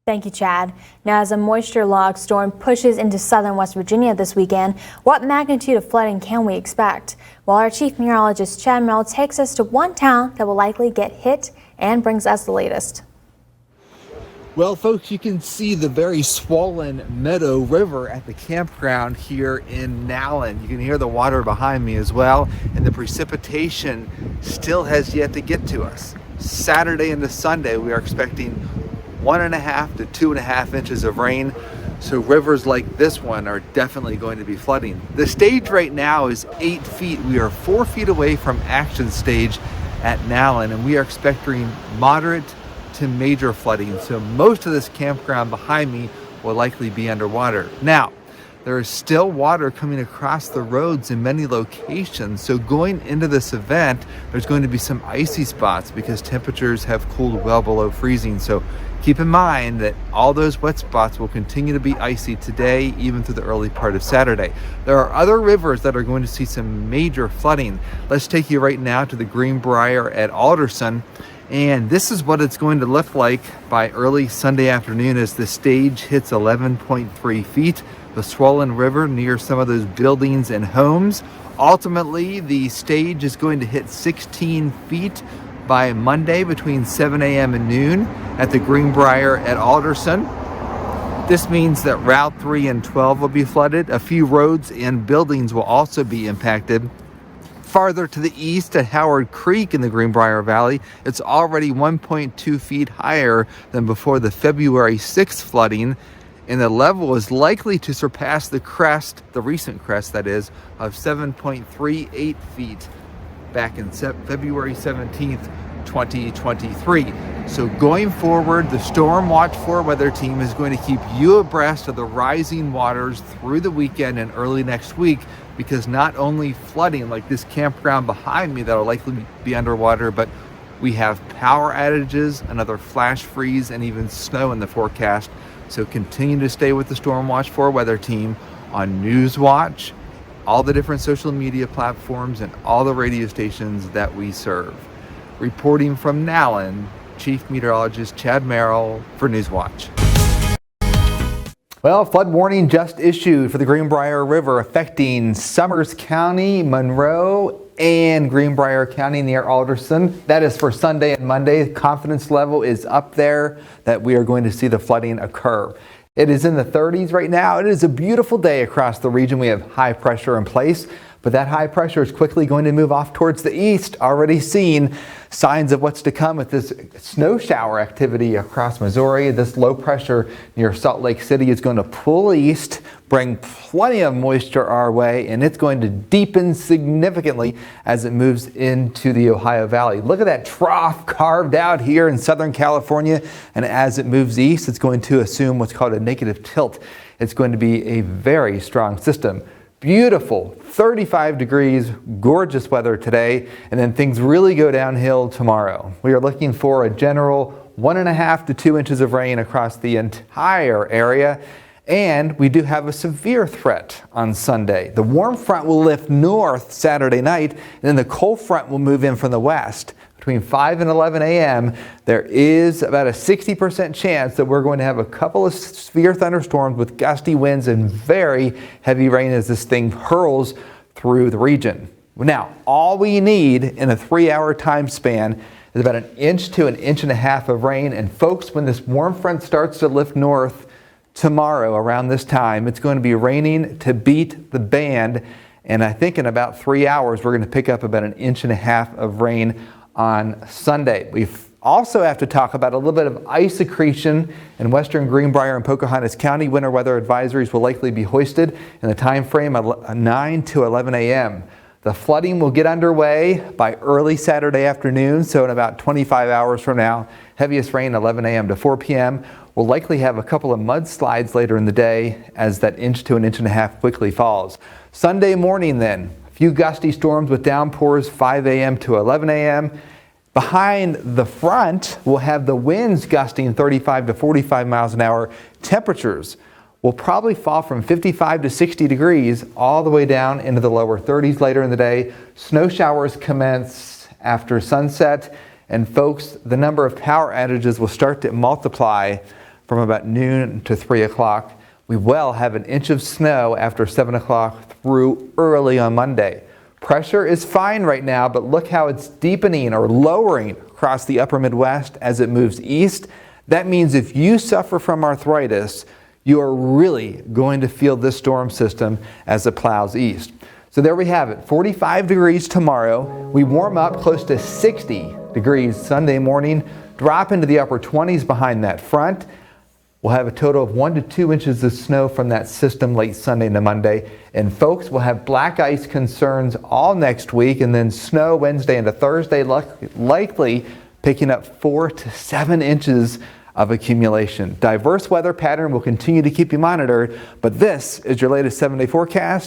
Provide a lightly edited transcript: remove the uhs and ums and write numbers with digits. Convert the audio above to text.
Thank you, Chad. Now, as a moisture log storm pushes into southern West Virginia this weekend, what magnitude of flooding can we expect? Well, our chief meteorologist Chad Merrill takes us to one town that will likely get hit and brings us the latest. Well, folks, you can see the very swollen Meadow River at the campground here in Nowlin. You can hear the water behind me as well, and the precipitation still has yet to get to us. Saturday into Sunday, we are expecting 1.5 to 2.5 inches of rain. So rivers like this one are definitely going to be flooding. The stage right now is 8 feet. We are 4 feet away from action stage at Nowlin, and we are expecting moderate to major flooding. So most of this campground behind me will likely be underwater. Now, there is still water coming across the roads in many locations. So going into this event, there's going to be some icy spots because temperatures have cooled well below freezing. So keep in mind that all those wet spots will continue to be icy today, even through the early part of Saturday. There are other rivers that are going to see some major flooding. Let's take you right now to the Greenbrier at Alderson. And this is what it's going to look like by early Sunday afternoon as the stage hits 11.3 feet. The swollen river near some of those buildings and homes. Ultimately, the stage is going to hit 16 feet by Monday between 7 a.m. and noon at the Greenbrier at Alderson. This means that Route 3 and 12 will be flooded. A few roads and buildings will also be impacted. Farther to the east at Howard Creek in the Greenbrier Valley, it's already 1.2 feet higher than before the February 6th flooding, and the level is likely to surpass the crest, the recent crest that is, of 7.38 feet back in February 17th, 2023. So going forward, the Storm Watch 4 weather team is going to keep you abreast of the rising waters through the weekend and early next week, because not only flooding like this campground behind me that will likely be underwater, but we have power outages, another flash freeze, and even snow in the forecast. So continue to stay with the Storm Watch 4 weather team on Newswatch, all the different social media platforms, and all the radio stations that we serve. Reporting from Nowlin, Chief Meteorologist Chad Merrill for Newswatch. Well, flood warning just issued for the Greenbrier River affecting Summers County, Monroe, and Greenbrier County near Alderson. That is for Sunday and Monday. Confidence level is up there that we are going to see the flooding occur. It is in the 30s right now. It is a beautiful day across the region. We have high pressure in place, but that high pressure is quickly going to move off towards the east. Already seeing signs of what's to come with this snow shower activity across Missouri. This low pressure near Salt Lake City is going to pull east, bring plenty of moisture our way, and it's going to deepen significantly as it moves into the Ohio Valley. Look at that trough carved out here in Southern California, and as it moves east, it's going to assume what's called a negative tilt. It's going to be a very strong system. Beautiful, 35 degrees, gorgeous weather today, and then things really go downhill tomorrow. We are looking for a general 1.5 to 2 inches of rain across the entire area, and we do have a severe threat on Sunday. The warm front will lift north Saturday night, and then the cold front will move in from the west. Between 5 and 11 a.m., there is about a 60% chance that we're going to have a couple of severe thunderstorms with gusty winds and very heavy rain as this thing hurls through the region. Now, all we need in a 3-hour time span is about 1 inch to 1.5 inches of rain. And folks, when this warm front starts to lift north tomorrow around this time, it's going to be raining to beat the band. And I think in about 3 hours, we're going to pick up about 1.5 inches of rain on Sunday. We also have to talk about a little bit of ice accretion in western Greenbrier and Pocahontas County. Winter weather advisories will likely be hoisted in the time frame of 9 to 11 a.m. The flooding will get underway by early Saturday afternoon, so in about 25 hours from now. Heaviest rain 11 a.m. to 4 p.m. We'll likely have a couple of mudslides later in the day as that 1 inch to 1.5 inches quickly falls. Sunday morning then, a few gusty storms with downpours 5 a.m. to 11 a.m. Behind the front, we'll have the winds gusting 35 to 45 miles an hour. Temperatures will probably fall from 55 to 60 degrees all the way down into the lower 30s later in the day. Snow showers commence after sunset. And folks, the number of power outages will start to multiply from about noon to 3 o'clock. We will have an inch of snow after 7 o'clock through early on Monday. Pressure is fine right now, but look how it's deepening or lowering across the upper Midwest as it moves east. That means if you suffer from arthritis, you are really going to feel this storm system as it plows east. So there we have it, 45 degrees tomorrow. We warm up close to 60 degrees Sunday morning, drop into the upper 20s behind that front. We'll have a total of 1 to 2 inches of snow from that system late Sunday into Monday. And folks, we'll have black ice concerns all next week, and then snow Wednesday into Thursday, likely picking up 4 to 7 inches of accumulation. Diverse weather pattern will continue to keep you monitored, but this is your latest 7-day forecast.